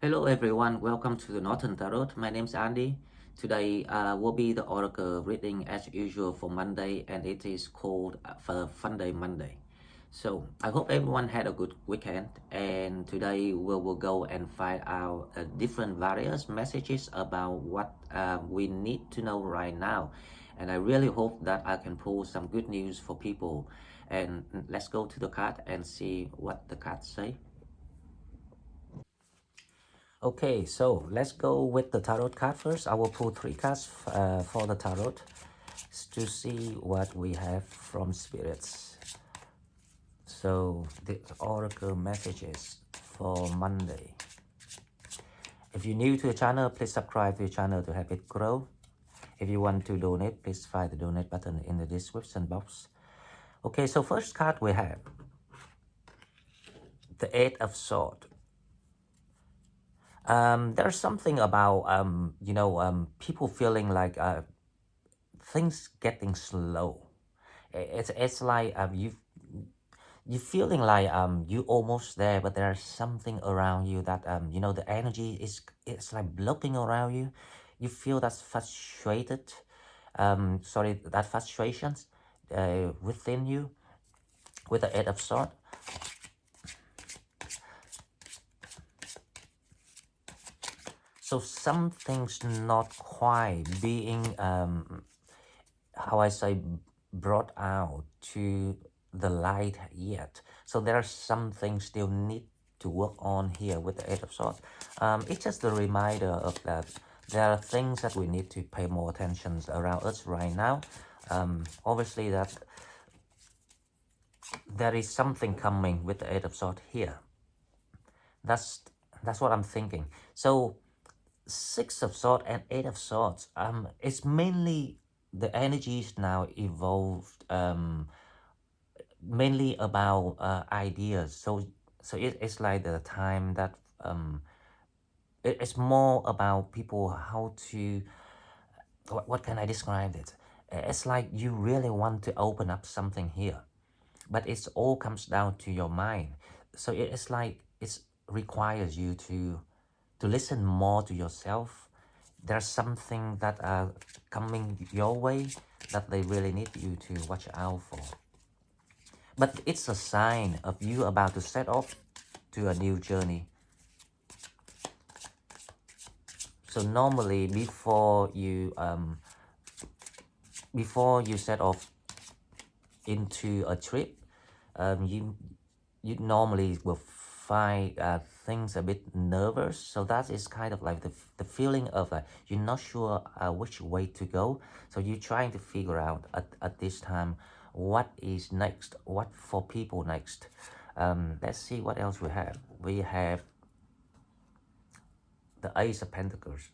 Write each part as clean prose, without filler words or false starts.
Hello everyone, welcome to the Northern Tarot. My name is Andy. Today will be the Oracle reading as usual for Monday, and it is called Fun Day Monday. So I hope everyone had a good weekend, and today we will go and find out different various messages about what we need to know right now. And I really hope that I can pull some good news for people. And let's go to the card and see what the cards say. Okay, so let's go with the tarot card first. I will pull three cards for the tarot to see what we have from spirits. So the oracle messages for Monday. If you're new to the channel, please subscribe to the channel to help it grow. If you want to donate, please find the donate button in the description box. Okay, so first card we have the Eight of Swords. There's something about people feeling like things getting slow. It's like you feeling like you almost there, but there's something around you that the energy is it's like blocking around you. You feel that's frustrated. Sorry, that frustrations within you with the Eight of Swords. So something's not quite being how I say, brought out to the light yet. So there are some things still need to work on here with the Eight of Swords. It's just a reminder of that there are things that we need to pay more attention around us right now. Obviously that there is something coming with the Eight of Swords here. That's what I'm thinking. So Six of Swords and Eight of Swords, it's mainly the energies now evolved mainly about ideas. So it's like the time that it's more about people how to what can I describe it? It's like you really want to open up something here, but it's all comes down to your mind. So it's like it requires you to listen more to yourself. There's something that are coming your way that they really need you to watch out for. But it's a sign of you about to set off to a new journey. So normally before you set off into a trip, you normally will find things a bit nervous. So that is kind of like the feeling of like you're not sure which way to go. So you're trying to figure out at this time what is next, what for people next. Let's see what else we have. We have the Ace of Pentacles.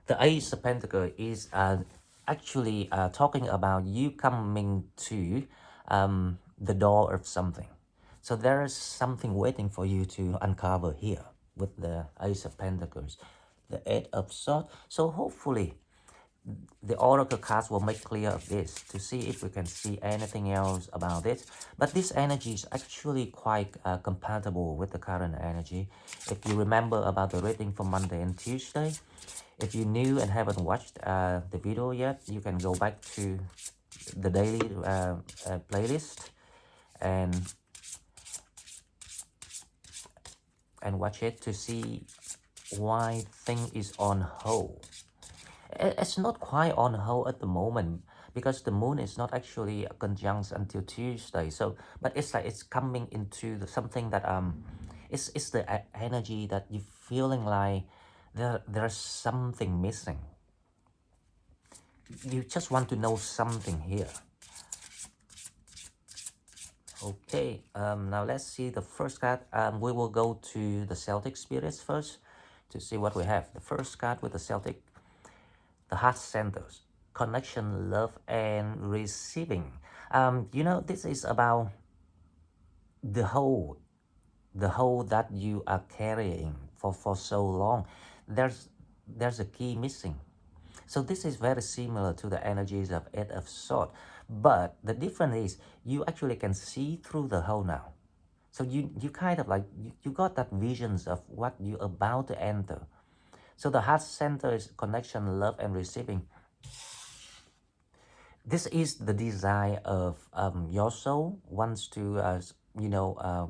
The Ace of Pentacles is actually talking about you coming to the door of something. So there is something waiting for you to uncover here with the Ace of Pentacles, the Eight of Swords. So hopefully the oracle cards will make clear of this to see if we can see anything else about it. But this energy is actually quite compatible with the current energy. If you remember about the reading for Monday and Tuesday, if you're new and haven't watched the video yet, you can go back to the daily playlist and watch it to see why thing is on hold. It's not quite on hold at the moment because the moon is not actually a conjunct until Tuesday. So, but it's like it's coming into something that it's the energy that you're feeling like there's something missing. You just want to know something here. Okay, now let's see the first card. We will go to the Celtic spirits first to see what we have. The first card with the Celtic, the heart centers, connection, love, and receiving. This is about the whole that you are carrying for so long. There's a key missing. So this is very similar to the energies of Eight of Swords, but the difference is you actually can see through the hole now. So you kind of like, you got that visions of what you're about to enter. So the heart center is connection, love, and receiving. This is the desire of your soul wants to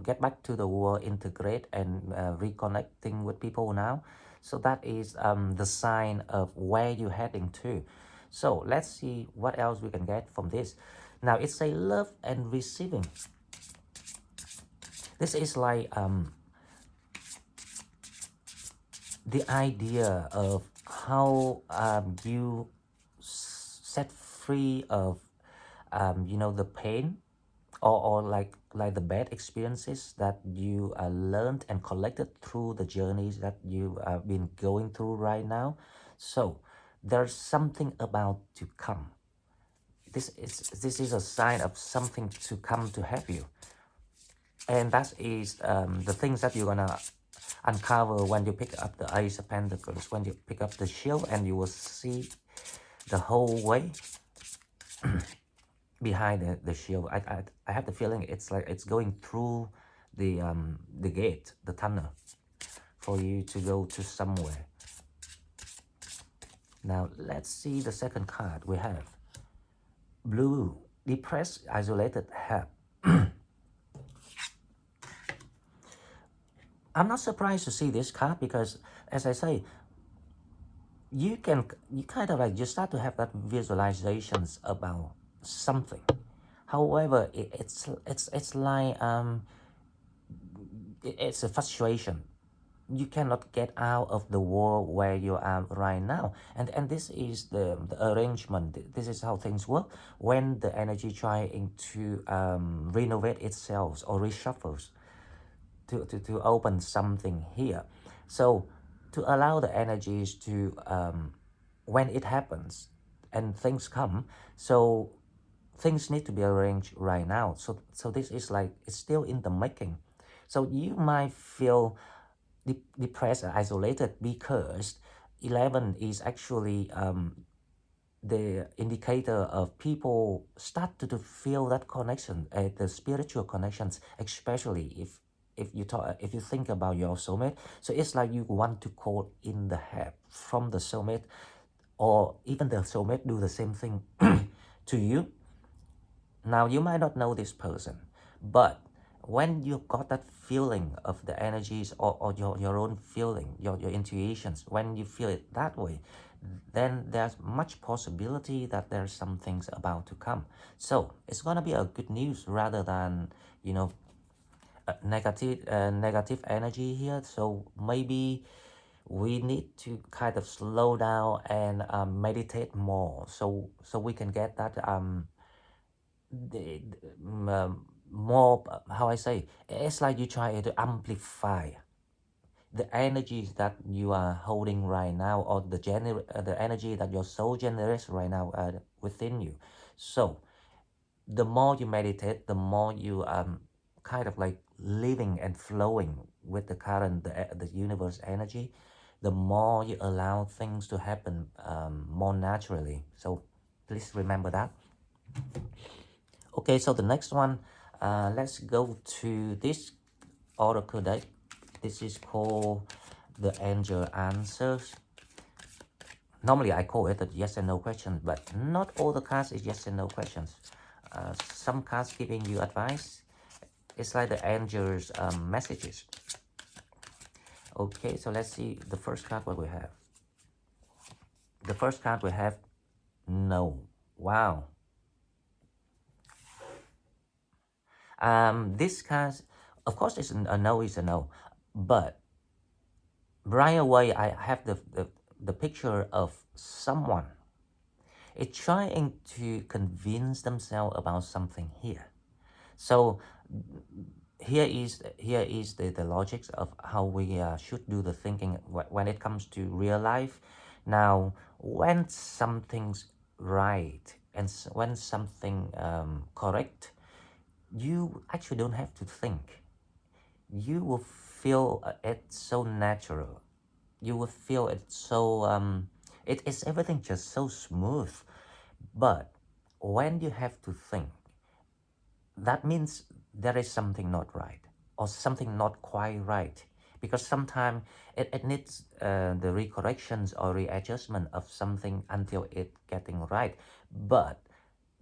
get back to the world, integrate, and reconnecting with people now. So that is the sign of where you're heading to. So let's see what else we can get from this. Now it's a love and receiving. This is like the idea of how you set free of the pain, or like the bad experiences that you learned and collected through the journeys that you have been going through right now. So there's something about to come. This is a sign of something to come to help you, and that is the things that you're gonna uncover when you pick up the Ace of Pentacles, when you pick up the shield, and you will see the whole way behind the shield. I have the feeling it's like it's going through the gate, the tunnel, for you to go to somewhere. Now let's see the second card we have. Blue, depressed, isolated, help. I'm not surprised to see this card because, as I say, you kind of like, you start to have that visualizations about something. However, it's like it's a frustration. You cannot get out of the world where you are right now, and this is the arrangement. This is how things work when the energy trying to renovate itself or reshuffles to open something here. So to allow the energies to when it happens and things come, so things need to be arranged right now. So this is like, it's still in the making. So you might feel depressed and isolated because 11 is actually the indicator of people start to feel that connection, the spiritual connections, especially if you think about your soulmate. So it's like you want to call in the help from the soulmate, or even the soulmate do the same thing to you. Now you might not know this person, but when you got that feeling of the energies, or your own feeling, your intuitions, when you feel it that way, then there's much possibility that there's some things about to come. So it's gonna be a good news rather than negative energy here. So maybe we need to kind of slow down and meditate more, so we can get that more, how I say, it's like you try to amplify the energies that you are holding right now, or the energy that your soul generates right now within you. So the more you meditate, the more you kind of like living and flowing with the current, the universe energy, the more you allow things to happen more naturally. So please remember that. Okay, so the next one, let's go to this oracle deck. This is called the Angel Answers. Normally I call it a yes and no question, but not all the cards is yes and no questions. Some cards giving you advice. It's like the angels messages. Okay, so let's see the first card what we have. The first card we have, no. Wow. This card, of course, it's a no is a no, but right away I have the picture of someone. It's trying to convince themselves about something here. So here is the logics of how we should do the thinking when it comes to real life. Now, when something's right and when something correct, you actually don't have to think. You will feel it so natural. You will feel it so it is everything just so smooth. But when you have to think, that means there is something not right. or something not quite right, because sometimes it needs the recorrections or readjustment of something until it getting right. But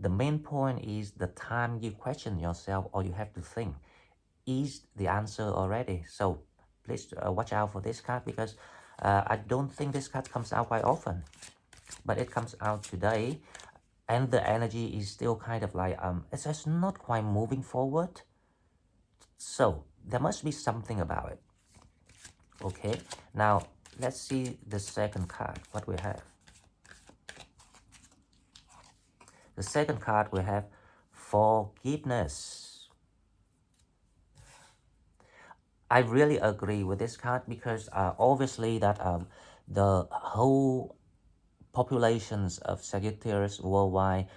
the main point is the time you question yourself or you have to think, is the answer already? So please watch out for this card, because I don't think this card comes out quite often, but it comes out today, and the energy is still kind of like it's just not quite moving forward. So there must be something about it. Okay, now let's see the second card, what we have. The second card we have forgiveness. I really agree with this card, because obviously that the whole populations of Sagittarius worldwide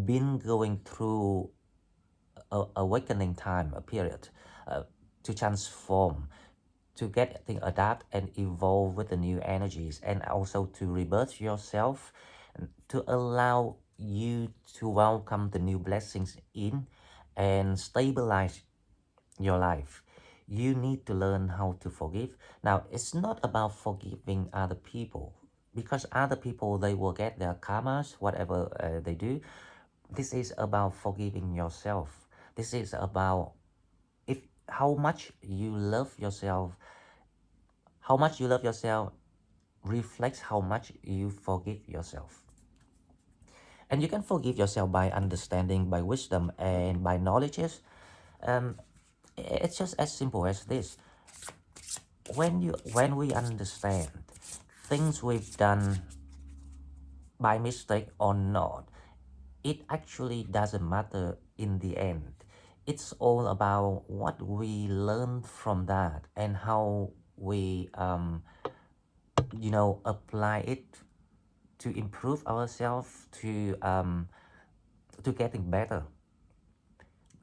been going through a awakening time, a period uh, to transform, to get things adapt and evolve with the new energies, and also to rebirth yourself, and to allow you to welcome the new blessings in and stabilize your life. You need to learn how to forgive. Now, it's not about forgiving other people, because other people, they will get their karmas, whatever they do. This is about forgiving yourself. This is about if how much you love yourself. How much you love yourself reflects how much you forgive yourself. And you can forgive yourself by understanding, by wisdom, and by knowledges. Um, it's just as simple as this. When we understand things we've done by mistake or not, it actually doesn't matter in the end. It's all about what we learn from that and how we apply it to improve ourselves, to getting better.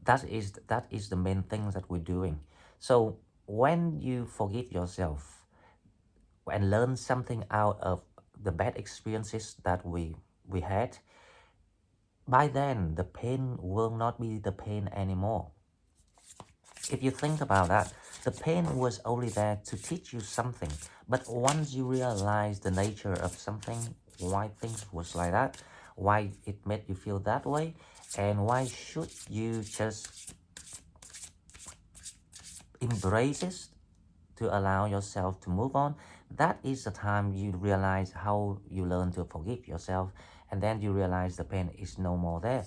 That is the main thing that we're doing. So when you forgive yourself and learn something out of the bad experiences that we had, by then the pain will not be the pain anymore. If you think about that, the pain was only there to teach you something. But once you realize the nature of something, why things was like that, why it made you feel that way, and why should you just embrace it to allow yourself to move on, that is the time you realize how you learn to forgive yourself, and then you realize the pain is no more there.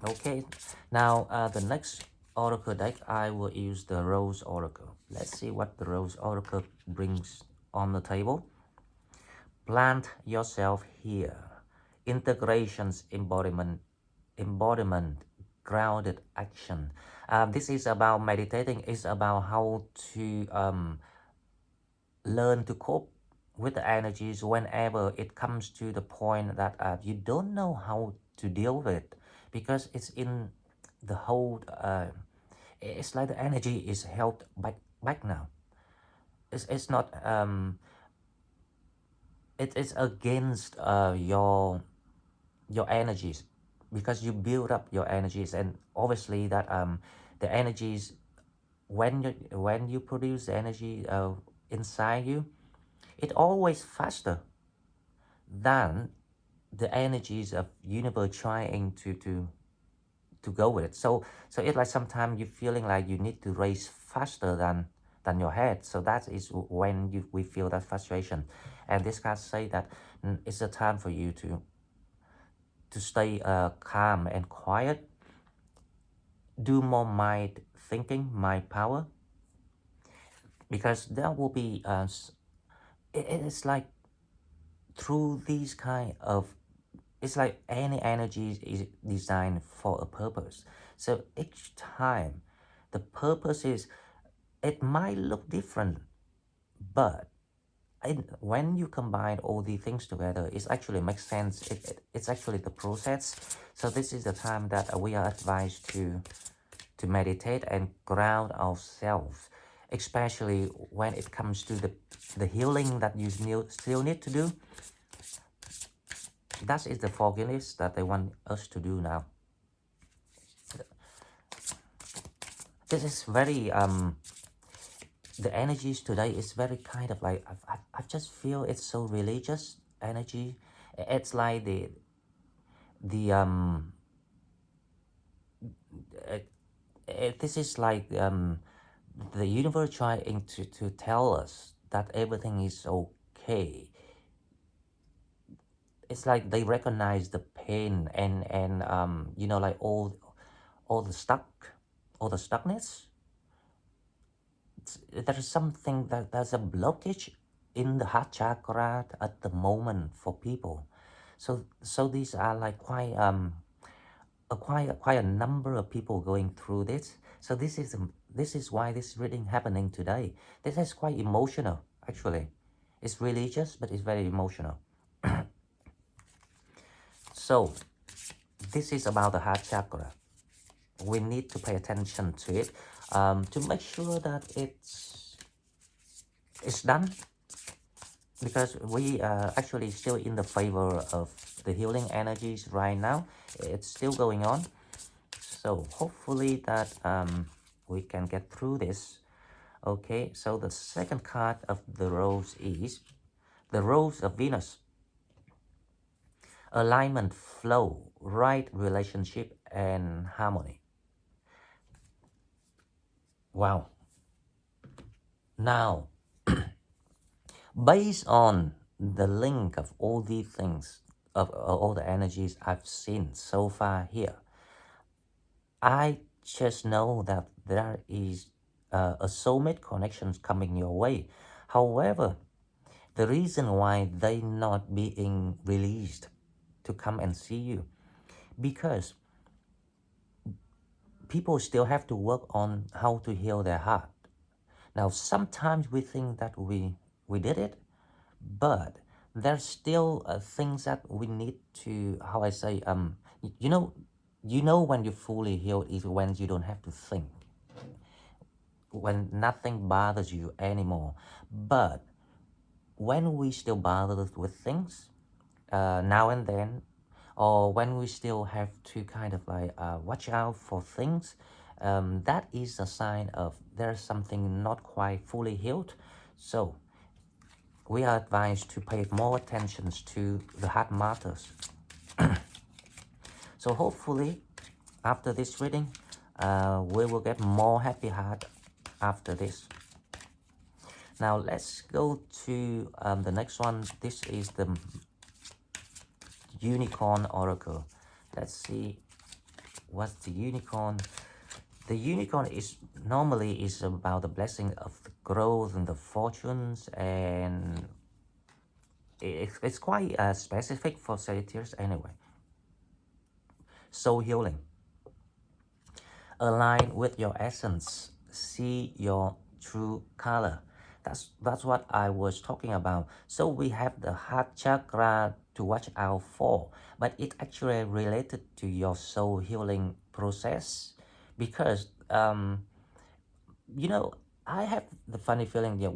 Okay, now the next oracle deck, I will use the Rose Oracle. Let's see what the Rose Oracle brings on the table. Plant yourself here. Integrations, embodiment, grounded action. This is about meditating. It's about how to learn to cope with the energies whenever it comes to the point that you don't know how to deal with it, because it's in the whole it's like the energy is held back now. It's not it's against your energies, because you build up your energies, and obviously that the energies, when you produce the energy inside you, it always faster than the energies of universe trying to go with it. So it's like sometimes you're feeling like you need to race faster than your head. So that is when we feel that frustration. And this card say that it's a time for you to stay calm and quiet, do more mind thinking, mind power, because there will be it's like through these kind of, it's like any energy is designed for a purpose. So each time the purpose is, it might look different, but when you combine all these things together, it actually makes sense. It's actually the process. So this is the time that we are advised to meditate and ground ourselves, especially when it comes to the healing that you still need to do. That is the forgiveness that they want us to do now. This is very the energies today is very kind of like I just feel it's so religious energy. It's like the uh, this is like the universe trying to tell us that everything is okay. It's like they recognize the pain and you know, like all the all the stuckness. There is something that there's a blockage in the heart chakra at the moment for people. So these are like quite a number of people going through this. So this is why this reading happening today. This is quite emotional actually. It's religious, but it's very emotional. So this is about the heart chakra. We need to pay attention to it to make sure that it's done, because we are actually still in the favor of the healing energies right now. It's still going on, so hopefully that we can get through this. Okay, so the second card of the rose is the Rose of Venus. Alignment, flow, right relationship, and harmony. Wow. Now, based on the link of all these things, of all the energies I've seen so far here, I just know that there is a soulmate connection coming your way. However, the reason why they not being released to come and see you, because people still have to work on how to heal their heart. Now, sometimes we think that we did it, but there's still things that we need to, how I say, you know when you fully healed is when you don't have to think, when nothing bothers you anymore. But when we still bothered with things now and then, or when we still have to kind of like watch out for things, that is a sign of there's something not quite fully healed. So we are advised to pay more attention to the heart matters. So hopefully after this reading, we will get more happy heart after this. Now let's go to the next one. This is the Unicorn Oracle. Let's see what's the unicorn. The unicorn is normally is about the blessing of the growth and the fortunes, and it's quite specific for Sagittarius anyway. Soul healing. Align with your essence. See your true color. That's what I was talking about. So we have the heart chakra to watch out for, but it actually related to your soul healing process, because you know, I have the funny feeling that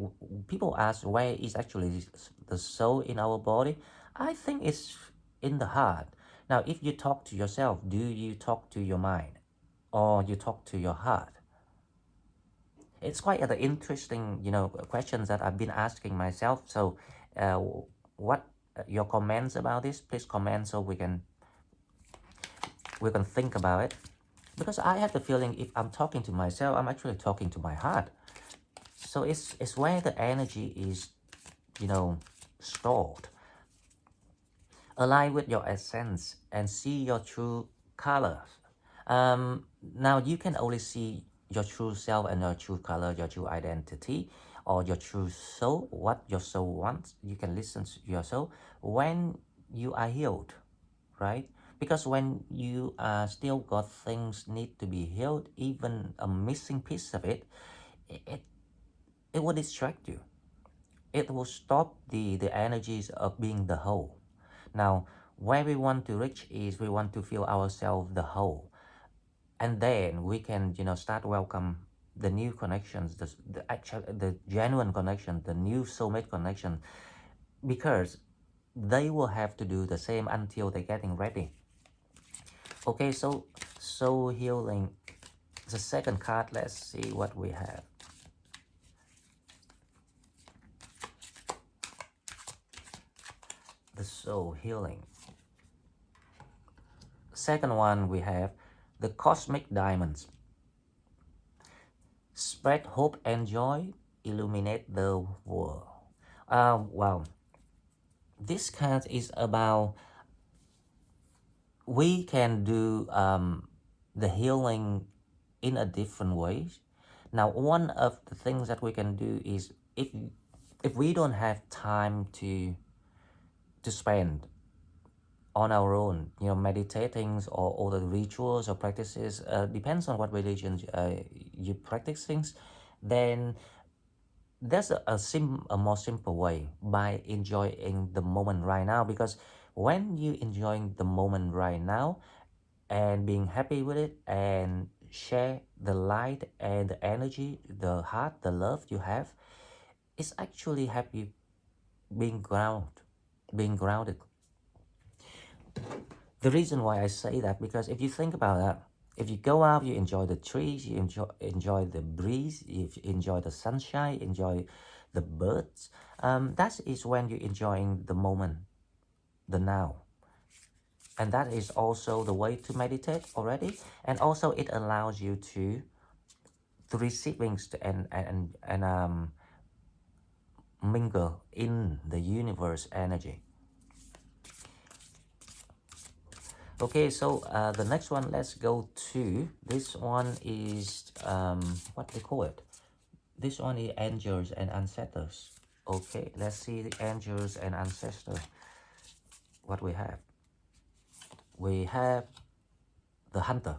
people ask where is actually the soul in our body. I think it's in the heart. Now, if you talk to yourself, do you talk to your mind or you talk to your heart? It's quite an interesting, you know, questions that I've been asking myself. So, uh, what your comments about this? Please comment so we can think about it. Because I have the feeling if I'm talking to myself, I'm actually talking to my heart. So it's where the energy is, you know, stored. Align with your essence and see your true colors. Now you can only see your true self and your true color, your true identity, or your true soul, what your soul wants. You can listen to your soul when you are healed, right? Because when you still got things need to be healed, even a missing piece of it, it, it will distract you. It will stop the energies of being the whole. Now, where we want to reach is we want to feel ourselves the whole. And then we can, you know, start welcome the new connections, the actual, the genuine connection, the new soulmate connection, because they will have to do the same until they're getting ready. Okay, so soul healing The second card, let's see what we have. The soul healing. Second one, we have the cosmic diamonds. Spread hope and joy, illuminate the world. Wow, this card is about we can do the healing in a different ways. Now, one of the things that we can do is if we don't have time to spend on our own, you know, meditating or all the rituals or practices, depends on what religion you practice things, then there's a more simple way by enjoying the moment right now. Because when you enjoying the moment right now and being happy with it and share the light and the energy, the heart, the love you have, it's actually happy being grounded. The reason why I say that, because if you think about that, if you go out, you enjoy the trees, you enjoy the breeze, you enjoy the sunshine, enjoy the birds. That is when you're enjoying the moment, the now, and that is also the way to meditate already. And also it allows you to receive things and mingle in the universe energy. Okay, so the next one, let's go to this one is what they call it. This one is angels and ancestors. Okay, let's see the angels and ancestors. What we have? We have the hunter.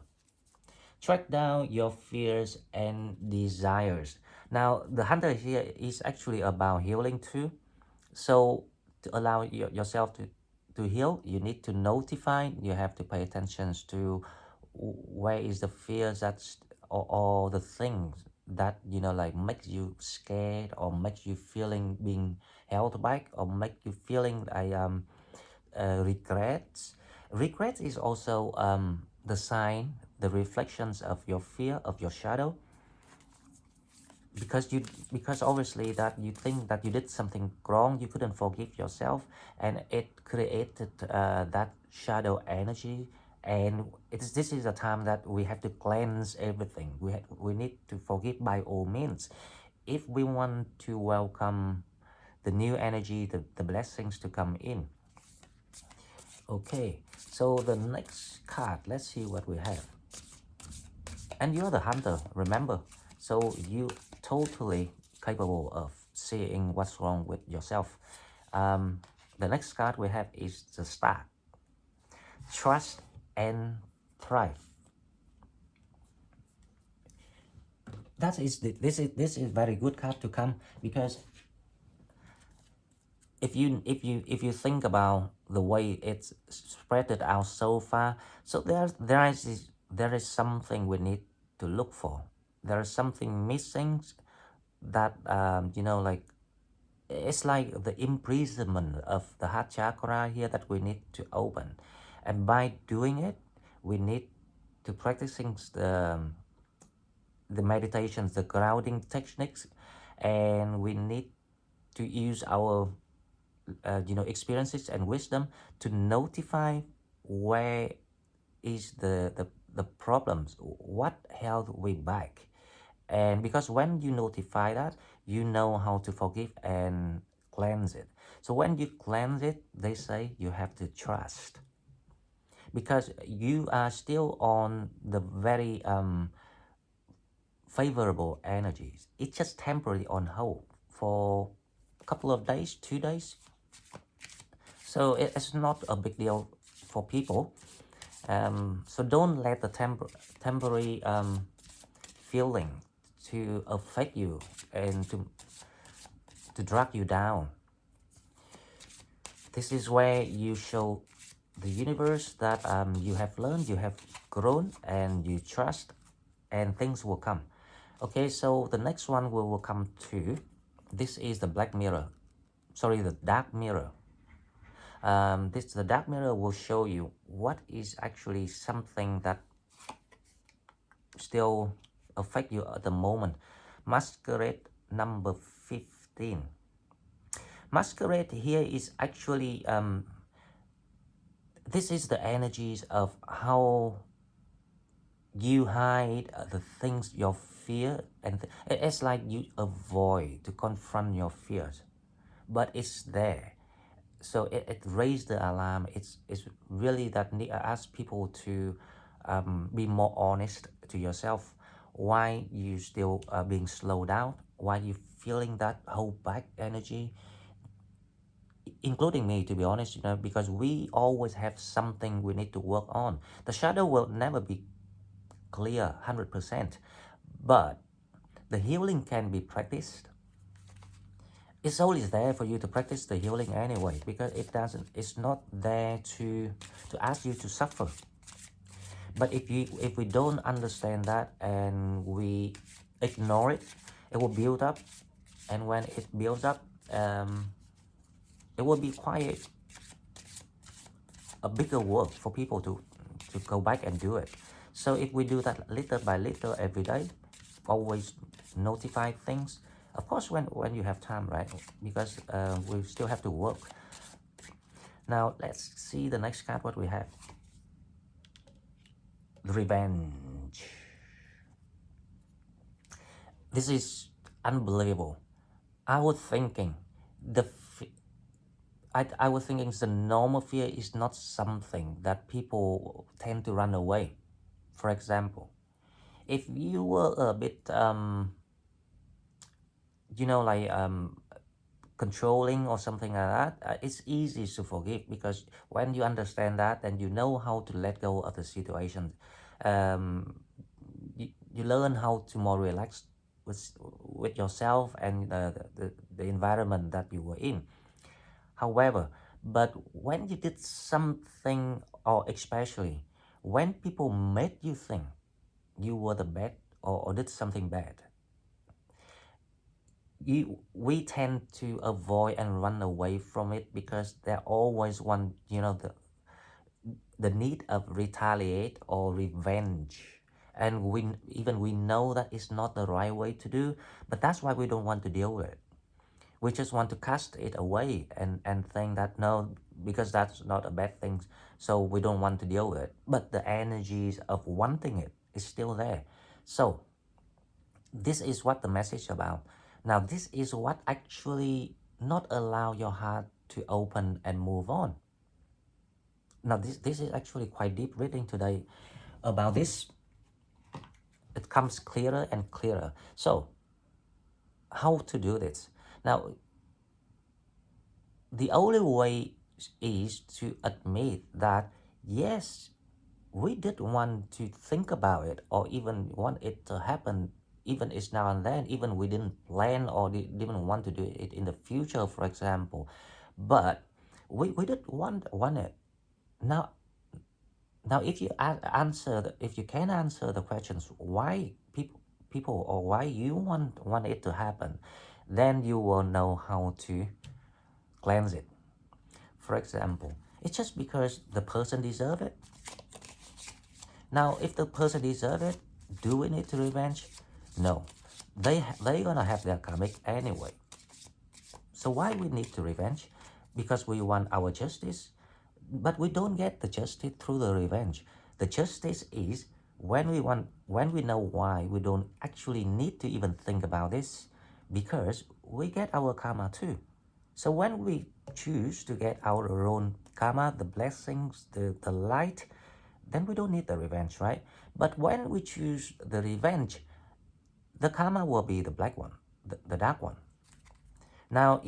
Track down your fears and desires. Now, the hunter here is actually about healing too. So to allow yourself to heal, you need to notify, you have to pay attention to where is the fears that's or the things that, you know, like makes you scared or makes you feeling being held back or make you feeling regrets. Regrets is also the sign, the reflections of your fear, of your shadow, because obviously that you think that you did something wrong, you couldn't forgive yourself, and it created that shadow energy. And this is a time that we have to cleanse everything. We need to forgive by all means if we want to welcome the new energy, the blessings to come in. Okay, so the next card, let's see what we have. And you're the hunter, remember, so you totally capable of seeing what's wrong with yourself. The next card we have is the star. Trust and thrive. This is very good card to come, because if you think about the way it's spread it out so far, so there is something we need to look for. There is something missing that you know, like it's like the imprisonment of the heart chakra here that we need to open. And by doing it, we need to practicing the meditations, the grounding techniques, and we need to use our you know, experiences and wisdom to notify where is the problems, what held we back. And because when you notify that, you know how to forgive and cleanse it. So when you cleanse it, they say you have to trust, because you are still on the very favorable energies. It's just temporarily on hold for a couple of days, 2 days. So it's not a big deal for people. So don't let the temporary feeling to affect you and to drag you down. This is where you show the universe that you have learned, you have grown, and you trust, and things will come. Okay, so the next one we will come to. This is the black mirror. Sorry, the dark mirror. The dark mirror will show you what is actually something that still affect you at the moment. Masquerade number 15. Masquerade here is actually this is the energies of how you hide the things, your fear, and it's like you avoid to confront your fears, but it's there. So it raised the alarm. It's really that need ask people to be more honest to yourself. Why you still being slowed down? Why you feeling that hold back energy? Including me, to be honest, because we always have something we need to work on. The shadow will never be clear 100%, but the healing can be practiced. It's always there for you to practice the healing anyway, because it's not there to ask you to suffer. But if we don't understand that and we ignore it, it will build up, and when it builds up, it will be quite a bigger work for people to go back and do it. So if we do that little by little every day, always notify things, of course when you have time, right? Because we still have to work. Now let's see the next card, what we have. Revenge. This is unbelievable. I was thinking I was thinking the normal fear is not something that people tend to run away. For example, if you were a bit like controlling or something like that, it's easy to forgive, because when you understand that and you know how to let go of the situation, you learn how to more relax with yourself and the environment that you were in. However, but when you did something, or especially when people made you think you were the bad, or did something bad, we tend to avoid and run away from it, because there always one, the need of retaliate or revenge. And we know that it's not the right way to do, but that's why we don't want to deal with it. We just want to cast it away and think that no, because that's not a bad thing, so we don't want to deal with it. But the energies of wanting it is still there. So this is what the message about. Now this is what actually not allow your heart to open and move on. Now this is actually quite deep reading today about this. It comes clearer and clearer. So how to do this? Now the only way is to admit that yes, we did want to think about it, or even want it to happen, even it's now and then, even we didn't plan or didn't want to do it in the future, for example, but we did want it. Now if you if you can answer the questions why people or why you want it to happen, then you will know how to cleanse it. For example, it's just because the person deserves it. Now, if the person deserves it, do we need to revenge? No. They're gonna have their karmic anyway. So why we need to revenge? Because we want our justice, but we don't get the justice through the revenge. The justice is when we know why, we don't actually need to even think about this, because we get our karma too. So when we choose to get our own karma, the blessings, the light, then we don't need the revenge, right? But when we choose the revenge, the karma will be the black one, the dark one. Now,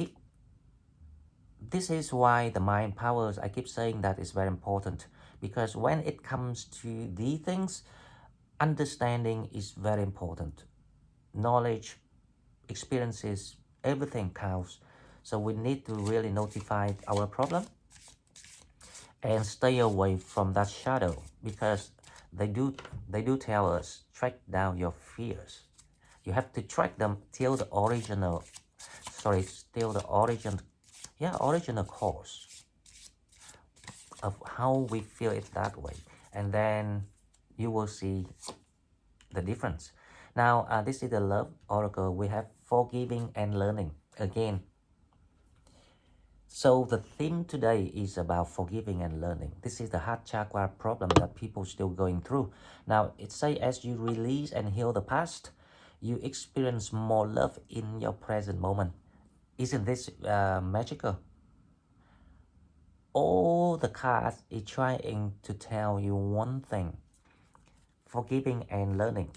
this is why the mind powers, I keep saying that is very important, because when it comes to these things, understanding is very important. Knowledge, experiences, everything counts. So we need to really notify our problem and stay away from that shadow, because they do tell us, track down your fears. You have to track them till the original cause of how we feel it that way, and then you will see the difference. Now, this is the love oracle. We have forgiving and learning again. So the theme today is about forgiving and learning. This is the heart chakra problem that people still going through. Now, it say as you release and heal the past, you experience more love in your present moment. Isn't this magical? All the cards is trying to tell you one thing: forgiving and learning.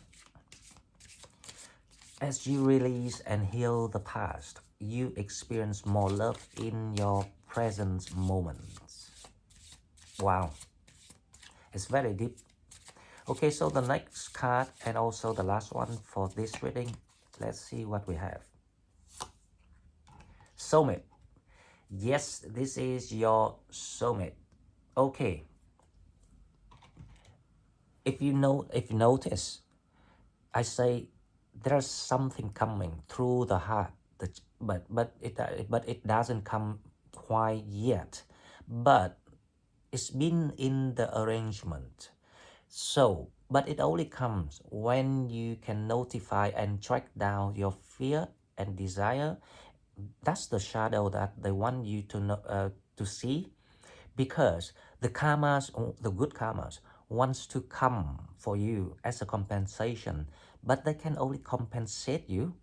As you release and heal the past, you experience more love in your present moments. Wow, it's very deep. Okay, so the next card and also the last one for this reading, let's see what we have. Soulmate. Yes, this is your soulmate. Okay. If you notice, I say there's something coming through the heart, but it doesn't come quite yet. But it's been in the arrangement. So, but it only comes when you can notify and track down your fear and desire. That's the shadow that they want you to know, to see, because the karmas, the good karmas, wants to come for you as a compensation, but they can only compensate you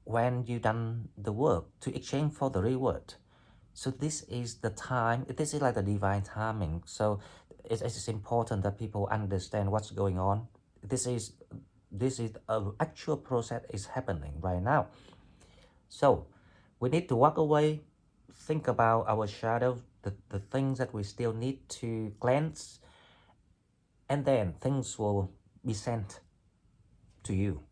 when you done the work to exchange for the reward. So this is the time, this is like the divine timing. So it's important that people understand what's going on. This is an actual process is happening right now. So we need to walk away, think about our shadow, the things that we still need to cleanse, and then things will be sent to you.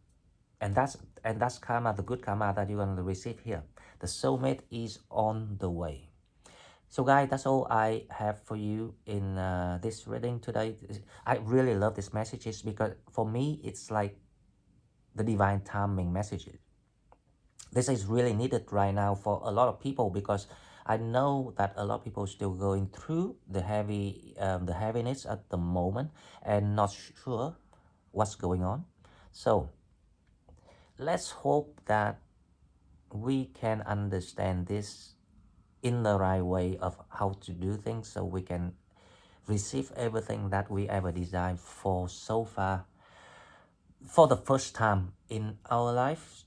And that's karma, the good karma that you're going to receive here. The soulmate is on the way. So guys, that's all I have for you in this reading today. I really love these messages because for me, it's like the divine timing messages. This is really needed right now for a lot of people, because I know that a lot of people are still going through the heaviness at the moment and not sure what's going on. So let's hope that we can understand this in the right way of how to do things, so we can receive everything that we ever designed for so far for the first time in our lives.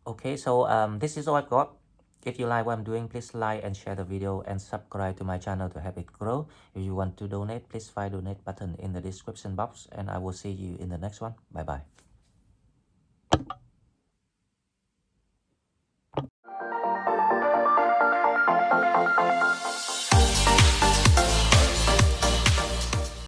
Okay, so this is all I've got. If you like what I'm doing, please like and share the video and subscribe to my channel to help it grow. If you want to donate, please find donate button in the description box, and I will see you in the next one. Bye bye.